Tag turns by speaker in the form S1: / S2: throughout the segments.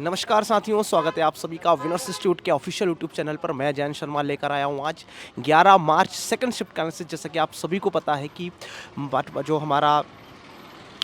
S1: नमस्कार साथियों, स्वागत है आप सभी का विनर्स इंस्टीट्यूट के ऑफिशियल यूट्यूब चैनल पर। मैं जैन शर्मा लेकर आया हूँ आज 11 मार्च सेकंड शिफ्ट का मैसेज। जैसा कि आप सभी को पता है कि जो हमारा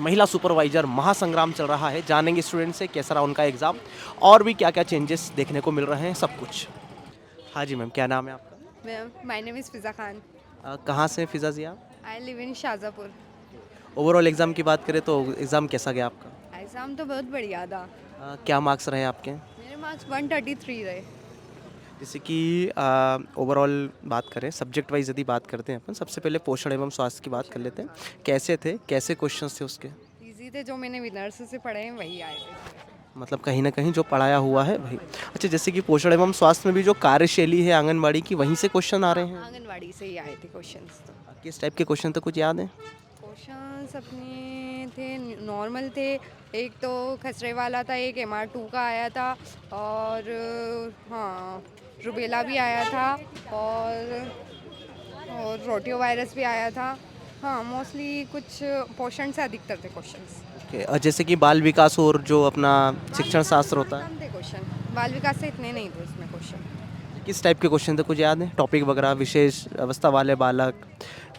S1: महिला सुपरवाइजर महासंग्राम चल रहा है, जानेंगे स्टूडेंट से कैसा रहा उनका एग्ज़ाम और भी क्या क्या चेंजेस देखने को मिल रहे हैं, सब कुछ। हाँ जी मैम, क्या नाम है आपका?
S2: मैम माय नेम इज़ फ़िज़ा खान।
S1: कहाँ से हैं फिज़ा जी आप?
S2: I live in Shahjahanpur.
S1: Overall exam की बात करें तो एग्ज़ाम कैसा गया आपका?
S2: एग्ज़ाम तो बहुत बढ़िया था।
S1: क्या मार्क्स रहे आपके?
S2: मेरे मार्क्स 133 रहे।
S1: जैसे कि ओवरऑल बात करें, सब्जेक्ट वाइज यदि बात करते हैं अपन, सबसे पहले पोषण एवं स्वास्थ्य की बात कर लेते हैं। कैसे थे, कैसे क्वेश्चंस थे उसके?
S2: इजी थे, जो मैंने विनर्स से पढ़े हैं वही आए थे।
S1: मतलब कहीं ना कहीं जो पढ़ाया हुआ है वही। अच्छा, जैसे कि पोषण एवं स्वास्थ्य में भी जो कार्यशैली है आंगनबाड़ी की, वहीं से क्वेश्चन आ रहे हैं?
S2: आंगनवाड़ी से ही आए थे क्वेश्चंस तो।
S1: किस टाइप के क्वेश्चन तो कुछ याद है?
S2: क्वेश्चंस अपने थे, नॉर्मल थे। एक तो खसरे वाला था, एक MR2 का आया था, और हाँ रुबेला भी आया था, और रोटियो वायरस भी आया था। हाँ, मोस्टली कुछ पोषण से अधिकतर थे क्वेश्चंस।
S1: ओके, और जैसे कि बाल विकास और जो अपना शिक्षण शास्त्र होता है,
S2: कम थे क्वेश्चन, बाल विकास से इतने नहीं थे उसमें क्वेश्चन।
S1: किस टाइप के क्वेश्चन थे कुछ याद है? टॉपिक वगैरह, विशेष अवस्था वाले बालक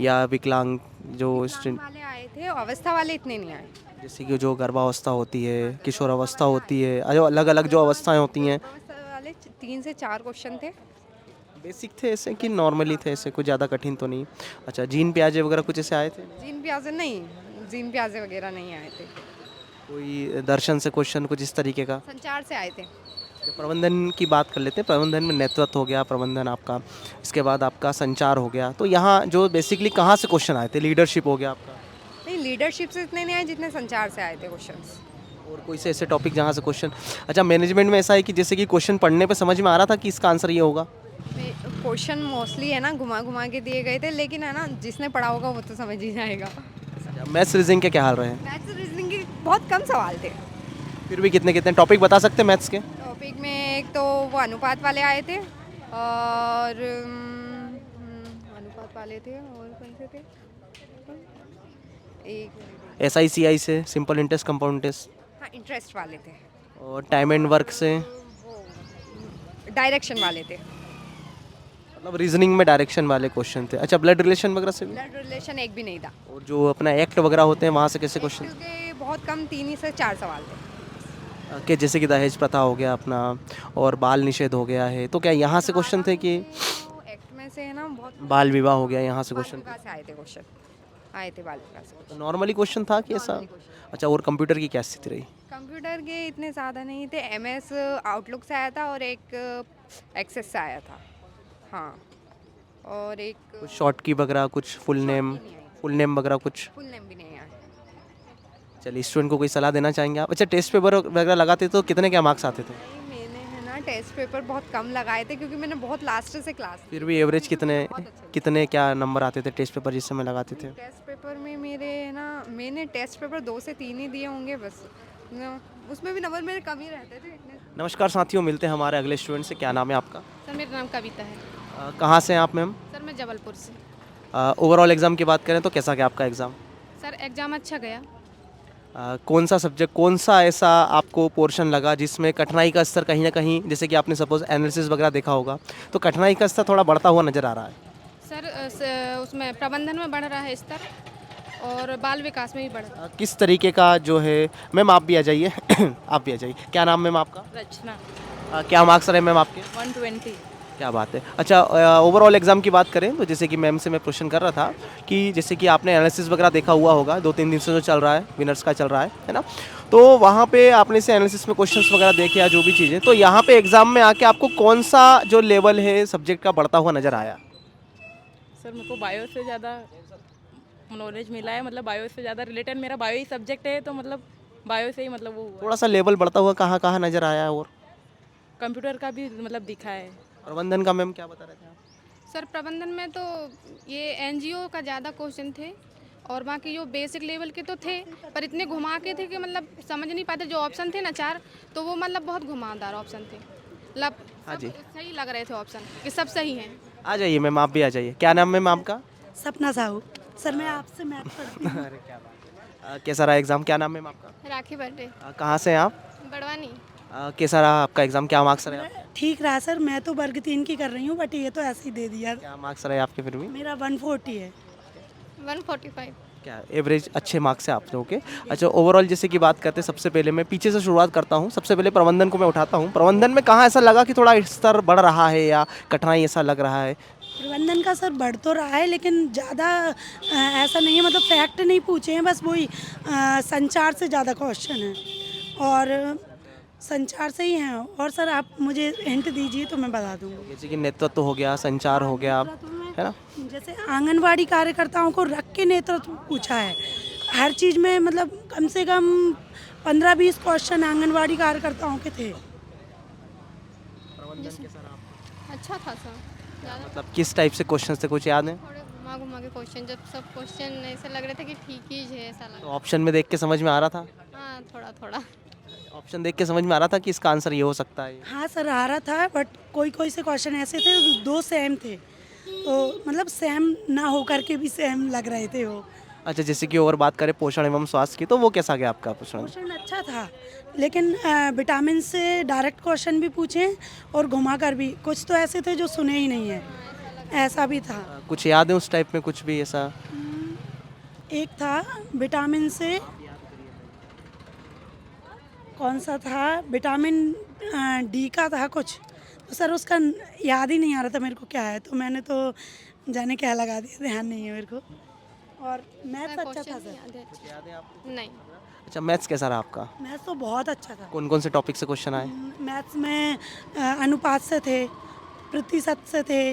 S1: या विकलांग जो
S2: विकलांग वाले आए थे, अवस्था वाले इतने नहीं आए।
S1: जैसे कि जो गर्भावस्था होती है, किशोर अवस्था होती है, जो अलग अलग जो अवस्थाएं होती हैं,
S2: अवस्था वाले 3 से 4 क्वेश्चन थे।
S1: बेसिक थे ऐसे कि नॉर्मली थे ऐसे, कुछ ज़्यादा कठिन तो नहीं? अच्छा, जीन प्याजे वगैरह कुछ ऐसे आए थे?
S2: जीन प्याजे नहीं, जीन प्याजे वगैरह नहीं आए थे।
S1: कोई दर्शन से क्वेश्चन कुछ इस तरीके का?
S2: संचार से आए थे।
S1: जो प्रबंधन की बात कर लेते हैं, प्रबंधन में नेतृत्व हो गया, प्रबंधन आपका, इसके बाद आपका संचार हो गया, तो यहाँ जो बेसिकली कहाँ से क्वेश्चन आए थे? लीडरशिप हो गया आपका,
S2: नहीं, लीडरशिप से इतने नहीं आए जितने संचार से आए थे क्वेश्चंस।
S1: और कोई से ऐसे टॉपिक जहाँ से क्वेश्चन? अच्छा, मैनेजमेंट में ऐसा है कि जैसे कि क्वेश्चन पढ़ने पे समझ में आ रहा था कि इसका आंसर ये होगा?
S2: क्वेश्चन मोस्टली है ना घुमा घुमा के दिए गए थे, लेकिन है ना जिसने पढ़ा होगा वो तो समझ ही जाएगा।
S1: मैथ्स रीजनिंग के क्या हाल रहे हैं?
S2: मैथ्स रीजनिंग के बहुत कम सवाल थे।
S1: फिर भी कितने कितने टॉपिक बता सकते हैं मैथ्स के?
S2: टॉपिक में एक तो वो अनुपात वाले आए थे, और अनुपात वाले थे, और कौन से थे, एक
S1: SICI से, सिंपल इंटरेस्ट, कंपाउंड इंटरेस्ट,
S2: हाँ इंटरेस्ट वाले थे,
S1: और टाइम एंड वर्क से,
S2: वो डायरेक्शन वाले थे।
S1: मतलब रीजनिंग में डायरेक्शन वाले क्वेश्चन थे। अच्छा, ब्लड रिलेशन वगैरह से भी?
S2: ब्लड रिलेशन एक भी नहीं था।
S1: और जो अपना एक्ट वगैरह होते हैं वहाँ से कैसे क्वेश्चन?
S2: क्योंकि बहुत कम 3 ही से 4 सवाल थे।
S1: कि जैसे कि दहेज प्रथा हो गया अपना, और बाल निषेध हो गया है, तो क्या यहाँ से क्वेश्चन थे कि
S2: एक्ट में से है ना, बहुत
S1: बाल विवाह हो गया, यहाँ से
S2: बाल
S1: क्वेश्चन?
S2: विकास से आए थे क्वेश्चन, आए थे बाल विकास से
S1: तो
S2: क्वेश्चन।
S1: नॉर्मली क्वेश्चन था कि ऐसा?
S2: Normally question।
S1: अच्छा, और कंप्यूटर की क्या स्थिति रही?
S2: कंप्यूटर के इतने ज़्यादा नहीं थे। MS आउटलुक से आया था, और एक एक्सेस से आया था। हाँ, और एक
S1: कुछ शॉर्ट की वगैरह, कुछ फुल नेम, फुल नेम वगैरह कुछ?
S2: फुल नेम भी नहीं आया।
S1: चलिए, स्टूडेंट को कोई सलाह देना चाहेंगे आप? अच्छा, टेस्ट पेपर वगैरह लगाते तो कितने क्या मार्क्स आते थे?
S2: नहीं, मैंने है ना टेस्ट पेपर बहुत कम लगाए थे, क्योंकि मैंने बहुत लास्ट से क्लास ली।
S1: फिर भी एवरेज कितने,
S2: बहुत अच्छे।
S1: कितने क्या नंबर आते थे टेस्ट पेपर जिस समय लगाते थे?
S2: टेस्ट पेपर में मेरे है ना, मैंने टेस्ट पेपर 2 से 3 ही दिए होंगे बस। उसमें भी नंबर मेरे कम ही रहते थे इतने।
S1: नमस्कार साथियों, मिलते हैं हमारे अगले स्टूडेंट से। क्या नाम है आपका?
S3: सर मेरा नाम कविता है।
S1: कहाँ से हैं आप मैम?
S3: सर मैं जबलपुर से।
S1: ओवरऑल एग्ज़ाम की बात करें तो कैसा गया आपका एग्ज़ाम?
S3: सर एग्ज़ाम अच्छा गया।
S1: कौन सा सब्जेक्ट, कौन सा ऐसा आपको पोर्शन लगा जिसमें कठिनाई का स्तर कहीं ना कहीं, जैसे कि आपने सपोज एनालिसिस वगैरह देखा होगा, तो कठिनाई का स्तर थोड़ा बढ़ता हुआ नज़र आ रहा है?
S3: सर उसमें प्रबंधन में बढ़ रहा है स्तर, और बाल विकास में भी बढ़ रहा
S1: किस तरीके का जो है? मैम आप भी आ जाइए आप भी आ जाइए। क्या नाम मैम आपका?
S3: है। रचना
S1: क्या मार्क्स रहे मैम आपके?
S3: 120।
S1: क्या बात है। अच्छा, ओवरऑल एग्ज़ाम की बात करें तो जैसे कि मैम से मैं क्वेश्चन कर रहा था कि जैसे कि आपने एनालिसिस वगैरह देखा हुआ होगा, 2-3 दिन से जो चल रहा है, विनर्स का चल रहा है ना? तो वहाँ पे आपने से एनालिसिस में क्वेश्चंस वगैरह देखे या जो भी चीज़ें, तो यहाँ पे एग्ज़ाम में आके आपको कौन सा जो लेवल है सब्जेक्ट का बढ़ता हुआ नज़र आया?
S3: सर मेरे को बायो से ज़्यादा नॉलेज मिला है, मतलब बायो से ज़्यादा रिलेटेड मेरा बायो ही सब्जेक्ट है, तो मतलब बायो से ही मतलब वो हुआ।
S1: थोड़ा सा लेवल बढ़ता हुआ कहाँ कहाँ नज़र आया? और
S3: कंप्यूटर का भी मतलब दिखा है।
S1: प्रबंधन का मैम क्या बता रहे थे आप?
S3: सर प्रबंधन में तो ये NGO का ज़्यादा क्वेश्चन थे, और बाकी जो बेसिक लेवल के तो थे, पर इतने घुमा के थे कि मतलब समझ नहीं पाते। जो ऑप्शन थे ना 4, तो वो मतलब बहुत घुमावदार ऑप्शन थे, मतलब
S1: हाँ जी,
S3: सही लग रहे थे ऑप्शन कि सब सही हैं।
S1: आ जाइए मैम, आप भी आ जाइए। क्या नाम मैम आपका?
S4: सपना साहू। सर मैं आपसे मैथ पढ़ती हूँ।
S1: अरे क्या बात है। कैसा रहा एग्ज़ाम? क्या नाम मैम आपका?
S3: राखी बर्थडे
S1: कहाँ से हैं आप?
S3: बड़वानी।
S1: कैसा रहा आपका एग्ज़ाम, क्या मार्क्स रहे आपके?
S4: ठीक रहा सर, मैं तो वर्ग 3 की कर रही हूँ, बट ये तो ऐसे ही दे दिया।
S1: क्या मार्क्स रहे आपके फिर भी?
S4: मेरा 140 है।
S3: 145।
S1: क्या एवरेज अच्छे मार्क्स है आप लोगों के? अच्छा, ओवरऑल जैसे कि बात करते हैं, सबसे पहले मैं पीछे से शुरुआत करता हूँ। सबसे पहले प्रबंधन को मैं उठाता हूँ। प्रबंधन में कहाँ ऐसा लगा कि थोड़ा स्तर बढ़ रहा है या कठिनाई ऐसा लग रहा है?
S4: प्रबंधन का सर बढ़ तो रहा है, लेकिन ज़्यादा ऐसा नहीं है, मतलब फैक्ट नहीं पूछे हैं, बस वही संचार से ज़्यादा क्वेश्चन है और संचार से ही हैं। और सर आप मुझे हिंट दीजिए तो मैं बता दूँगी।
S1: जैसे कि नेतृत्व हो गया, संचार हो गया, है ना?
S4: जैसे आंगनवाड़ी कार्यकर्ताओं को रख के नेतृत्व पूछा है हर चीज़ में, मतलब कम से कम 15-20 क्वेश्चन आंगनवाड़ी कार्यकर्ताओं के थे।
S3: अच्छा था सर, ज़्यादा
S1: मतलब किस टाइप से क्वेश्चन थे, कुछ याद है?
S3: थोड़े घुमा घुमा के क्वेश्चन, जब सब क्वेश्चन ऐसे लग रहे थे कि ठीक ही है, ऐसा
S1: तो
S3: लगा।
S1: ऑप्शन में देख के समझ में आ रहा था?
S3: हाँ, थोड़ा थोड़ा।
S1: ऑप्शन देख के समझ में आ रहा था कि इसका आंसर ये हो सकता है?
S4: हाँ सर आ रहा था, बट कोई कोई से क्वेश्चन ऐसे थे दो सेम थे, तो मतलब सेम ना हो करके भी सेम लग रहे थे वो।
S1: अच्छा, जैसे कि और बात करें पोषण एवं स्वास्थ्य की, तो वो कैसा गया आपका पोषण?
S4: क्वेश्चन अच्छा था, लेकिन विटामिन से डायरेक्ट क्वेश्चन भी पूछे और घुमा कर भी, कुछ तो ऐसे थे जो सुने ही नहीं है, ऐसा भी था।
S1: कुछ याद है उस टाइप में, कुछ भी ऐसा?
S4: एक था विटामिन से, कौन सा था, विटामिन डी का था कुछ, तो सर उसका याद ही नहीं आ रहा था मेरे को क्या है, तो मैंने तो जाने क्या लगा दिया, ध्यान नहीं है मेरे को। और मैथ्स अच्छा था
S3: क्वेश्चन
S4: सर,
S3: याद है? नहीं।
S1: अच्छा, मैथ्स कैसा रहा आपका?
S4: मैथ्स तो बहुत अच्छा था।
S1: कौन कौन से टॉपिक से क्वेश्चन आए?
S4: मैथ्स में अनुपात से थे, प्रतिशत से थे,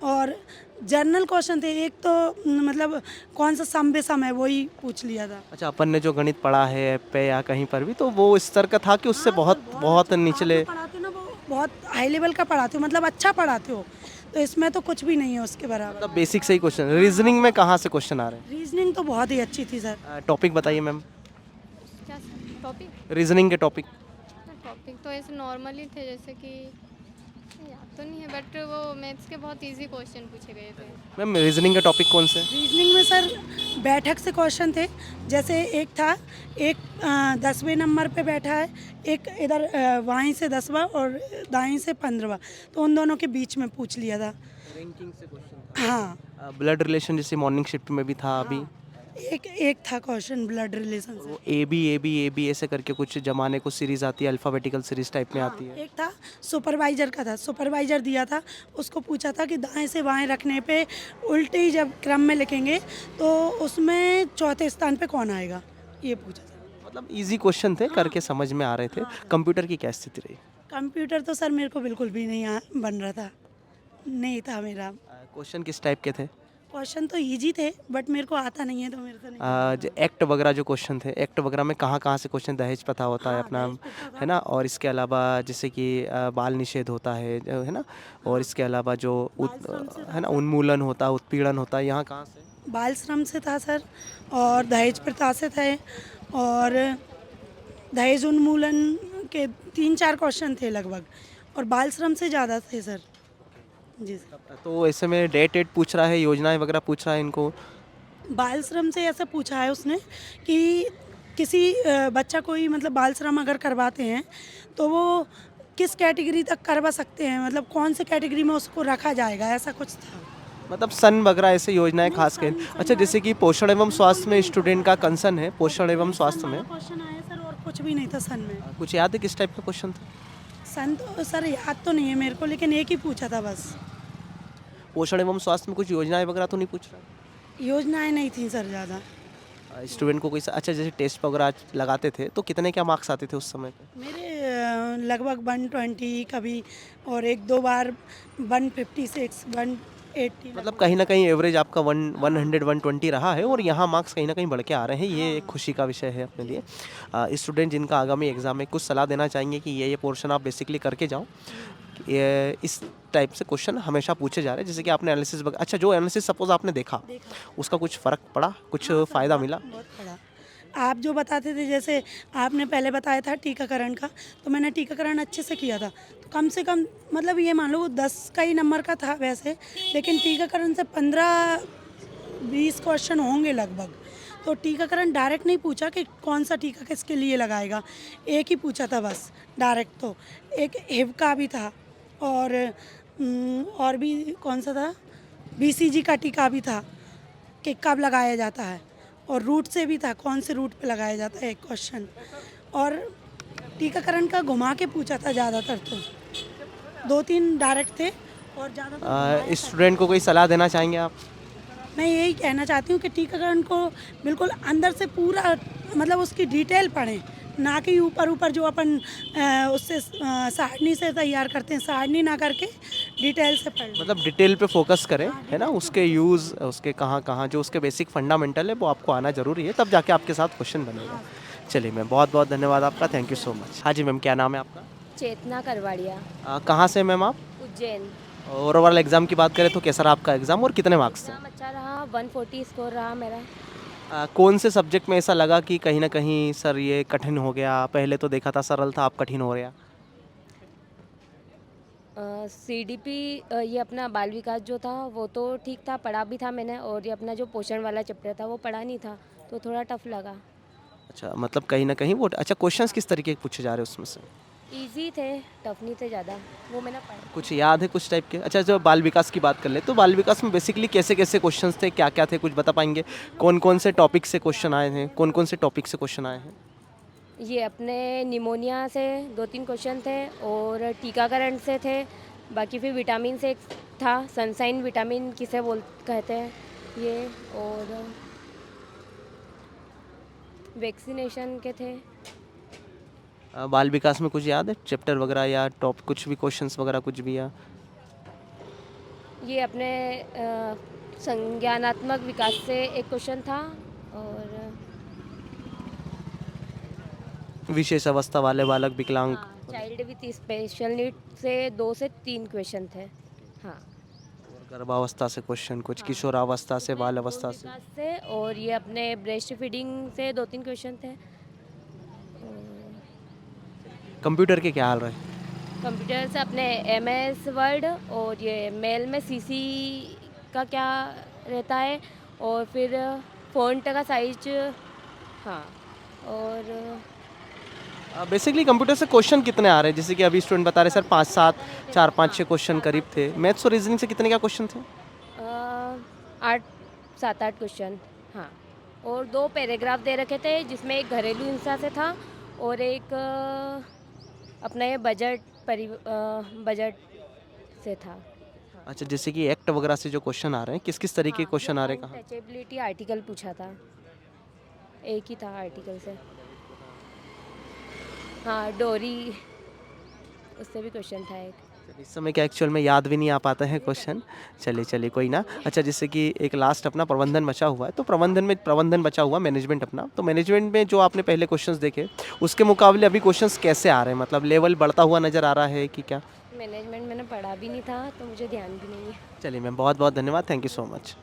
S4: और जनरल क्वेश्चन थे। एक तो मतलब कौन सा सम विषम है वही पूछ लिया था।
S1: अच्छा, अपन ने जो गणित पढ़ा है ऐप पे या कहीं पर भी, तो वो इस स्तर का था कि उससे बहुत बहुत निचले?
S4: आप जो पढ़ाते हो ना वो बहुत हाई लेवल का पढ़ाते हो, मतलब अच्छा पढ़ाते हो, तो इसमें तो कुछ भी नहीं है उसके बराबर।
S1: मतलब बेसिक से ही क्वेश्चन। रीजनिंग में कहाँ से क्वेश्चन आ रहे
S4: रीजनिंग तो बहुत ही अच्छी थी सर।
S1: हैं? टॉपिक बताइए मैम,
S3: क्या टॉपिक?
S1: रीजनिंग के टॉपिक।
S3: टॉपिक तो ऐसे नॉर्मली थे, जैसे कि याद तो नहीं है, बट वो मैथ्स के बहुत इजी क्वेश्चन पूछे गए थे।
S1: मैम रीजनिंग के टॉपिक कौन से?
S4: रीजनिंग में सर बैठक से क्वेश्चन थे, जैसे एक था, एक 10वें नंबर पे बैठा है, एक इधर बाएं से 10वां और दाएं से 15वां, तो उन दोनों के बीच में पूछ लिया था।
S1: रैंकिंग से क्वेश्चन।
S4: हाँ,
S1: ब्लड रिलेशन जैसे मॉर्निंग शिफ्ट में भी था अभी।
S4: एक था क्वेश्चन ब्लड रिलेशन से।
S1: वो ए बी ऐसे करके कुछ जमाने को सीरीज आती है, अल्फ़ाबेटिकल सीरीज टाइप में आती है।
S4: एक था सुपरवाइजर का था, सुपरवाइजर दिया था, उसको पूछा था कि दाएं से बाएं रखने पे उल्टी जब क्रम में लिखेंगे तो उसमें चौथे स्थान पे कौन आएगा, ये पूछा था।
S1: मतलब इजी क्वेश्चन थे, करके समझ में आ रहे थे। कंप्यूटर की क्या स्थिति रही?
S4: कंप्यूटर तो सर मेरे को बिल्कुल भी नहीं बन रहा था, नहीं था मेरा।
S1: क्वेश्चन किस टाइप के थे?
S4: क्वेश्चन तो इजी थे, बट मेरे को आता नहीं है तो मेरे से नहीं।
S1: जो एक्ट वगैरह जो क्वेश्चन थे, एक्ट वगैरह में कहाँ कहाँ से क्वेश्चन, दहेज प्रथा होता है अपना, है ना, और इसके अलावा जैसे कि बाल निषेध होता है ना, और इसके अलावा जो है ना उन्मूलन होता है, उत्पीड़न होता है, यहाँ कहाँ से?
S4: बाल श्रम से था सर, और दहेज प्रथा से थे, और दहेज उन्मूलन के 3-4 क्वेश्चन थे लगभग, और बाल श्रम से ज़्यादा थे सर। जी सर।
S1: तो ऐसे में डेट पूछ रहा है, योजनाएं वगैरह पूछ रहा है इनको?
S4: बाल श्रम से ऐसा पूछा है उसने कि किसी बच्चा कोई मतलब बाल श्रम अगर करवाते हैं तो वो किस कैटेगरी तक करवा सकते हैं, मतलब कौन से कैटेगरी में उसको रखा जाएगा, ऐसा कुछ था।
S1: मतलब सन वगैरह ऐसे योजनाएं खास कर। अच्छा, जैसे कि पोषण एवं स्वास्थ्य में स्टूडेंट का कंसर्न है, पोषण एवं स्वास्थ्य में
S4: क्वेश्चन आया सर, और कुछ भी नहीं था सन में।
S1: कुछ याद है किस टाइप का क्वेश्चन था?
S4: सन तो सर याद तो नहीं है मेरे को, लेकिन एक ही पूछा था बस।
S1: पोषण एवं स्वास्थ्य में कुछ योजनाएं वगैरह तो नहीं पूछ रहा?
S4: योजनाएं नहीं थी सर ज़्यादा।
S1: स्टूडेंट को कोई अच्छा, जैसे टेस्ट वगैरह लगाते थे तो कितने क्या मार्क्स आते थे उस समय पे?
S4: मेरे लगभग 120 कभी, और 1-2 बार 156, 180।
S1: मतलब कहीं ना कहीं एवरेज आपका 100-120 रहा है, और यहाँ मार्क्स कहीं ना कहीं बढ़ के आ रहे हैं, ये एक खुशी का विषय है अपने लिए। स्टूडेंट जिनका आगामी एग्जाम में, कुछ सलाह देना चाहेंगे कि ये पोर्शन आप बेसिकली करके जाओ, ये इस टाइप से क्वेश्चन हमेशा पूछे जा रहे हैं, जैसे कि आपने एनालिसिस अच्छा, जो एनालिसिस सपोज आपने देखा उसका कुछ फ़र्क पड़ा, कुछ फ़ायदा मिला?
S4: बहुत पड़ा। आप जो बताते थे, जैसे आपने पहले बताया था टीकाकरण का, तो मैंने टीकाकरण अच्छे से किया था, तो कम से कम मतलब ये मान लो 10 का ही नंबर का था वैसे, लेकिन टीकाकरण से 15-20 क्वेश्चन होंगे लगभग, तो टीकाकरण डायरेक्ट नहीं पूछा कि कौन सा टीका किसके लिए लगाएगा, एक ही पूछा था बस डायरेक्ट। तो एक हिव का भी था और भी कौन सा था, बीसीजी का टीका भी था कि कब लगाया जाता है, और रूट से भी था कौन से रूट पे लगाया जाता है एक क्वेश्चन। और टीकाकरण का घुमा के पूछा था ज़्यादातर, तो 2-3 डायरेक्ट थे और ज़्यादा।
S1: स्टूडेंट को कोई सलाह देना चाहेंगे आप?
S4: मैं यही कहना चाहती हूँ कि टीकाकरण को बिल्कुल अंदर से पूरा मतलब उसकी डिटेल पढ़ें, ना कि ऊपर ऊपर जो अपन उससे सारणी से तैयार करते हैं, सारणी ना करके डिटेल से पढ़ लें।
S1: मतलब डिटेल पे फोकस करें, है ना, उसके यूज़, उसके कहाँ कहाँ जो उसके बेसिक फंडामेंटल है वो आपको आना ज़रूरी है, तब जाके आपके साथ क्वेश्चन बनेगा। चलिए मैम, बहुत बहुत धन्यवाद आपका, थैंक यू सो मच। हाँ जी मैम, क्या नाम है आपका?
S5: चेतना करवाड़िया,
S1: कहाँ से मैम आप?
S5: उज्जैन।
S1: और ओवरऑल एग्ज़ाम की बात करें तो कैसा रहा आपका एग्ज़ाम और कितने मार्क्स थे?
S5: एग्ज़ाम अच्छा रहा, 140 स्कोर रहा मेरा।
S1: कौन से सब्जेक्ट में ऐसा लगा कि कहीं ना कहीं सर ये कठिन हो गया, पहले तो देखा था सरल था, अब कठिन हो गया?
S5: सीडीपी ये अपना बाल विकास जो था वो तो ठीक था, पढ़ा भी था मैंने, और ये अपना जो पोषण वाला चैप्टर था वो पढ़ा नहीं था, तो थोड़ा टफ लगा।
S1: अच्छा, मतलब कहीं ना कहीं वो, अच्छा क्वेश्चंस किस तरीके के पूछे जा रहे हैं उसमें से?
S5: इजी थे, टफ नहीं थे ज़्यादा, वो मैंने पढ़ा।
S1: कुछ याद है कुछ टाइप के? अच्छा, जो बाल विकास की बात कर ले तो बाल विकास में बेसिकली कैसे कैसे क्वेश्चंस थे, क्या क्या थे, कुछ बता पाएंगे? कौन कौन से टॉपिक से क्वेश्चन आए हैं, कौन कौन से टॉपिक से क्वेश्चन आए हैं?
S5: ये अपने निमोनिया से 2-3 क्वेश्चन थे, और टीकाकरण से थे, बाकी फिर विटामिन से एक था, सनसाइन विटामिन किसे कहते हैं ये, और वैक्सीनेशन के थे।
S1: बाल विकास में कुछ याद है चैप्टर वगैरह या टॉप कुछ भी क्वेश्चंस वगैरह कुछ भी? या
S5: ये अपने संज्ञानात्मक विकास से एक क्वेश्चन था, और
S1: विशेष अवस्था वाले बालक विकलांग?
S5: चाइल्ड विथ स्पेशल नीड से 2 से 3 क्वेश्चन थे। हाँ,
S1: गर्भावस्था से क्वेश्चन, कुछ किशोरावस्था से, बाल अवस्था से?
S5: विकास से, और ये अपने ब्रेस्ट फीडिंग से 2-3 क्वेश्चन थे।
S1: कंप्यूटर के क्या हाल रहे?
S5: कंप्यूटर से अपने MS वर्ड, और ये मेल में CC का क्या रहता है, और फिर फ़ॉन्ट का साइज। हाँ, और
S1: बेसिकली कंप्यूटर से क्वेश्चन कितने आ रहे हैं? जैसे कि अभी स्टूडेंट बता रहे सर 5-7, 4-5-6 क्वेश्चन करीब थे। मैथ्स और रीजनिंग से कितने क्या क्वेश्चन थे?
S5: 7-8 क्वेश्चन। हाँ, और 2 पैराग्राफ दे रखे थे, जिसमें एक घरेलू हिंसा से था, और एक अपना ये बजट से था।
S1: अच्छा, जैसे कि एक्ट वगैरह से जो क्वेश्चन आ रहे हैं, किस किस तरीके के क्वेश्चन आ रहे हैं, कहाँ?
S5: टचेबिलिटी आर्टिकल पूछा था, एक ही था आर्टिकल से। हाँ, डोरी, उससे भी क्वेश्चन था एक।
S1: इस समय क्या एक्चुअल में याद भी नहीं आ पाते हैं क्वेश्चन। चलिए चलिए, कोई ना। अच्छा, जैसे कि एक लास्ट अपना प्रबंधन बचा हुआ है, तो प्रबंधन बचा हुआ, मैनेजमेंट अपना, तो मैनेजमेंट में जो आपने पहले क्वेश्चंस देखे उसके मुकाबले अभी क्वेश्चंस कैसे आ रहे हैं? मतलब लेवल बढ़ता हुआ नज़र आ रहा है कि क्या?
S5: मैनेजमेंट मैंने पढ़ा भी नहीं था, तो मुझे ध्यान भी नहीं है।
S1: चलिए मैम, बहुत बहुत धन्यवाद, थैंक यू सो मच।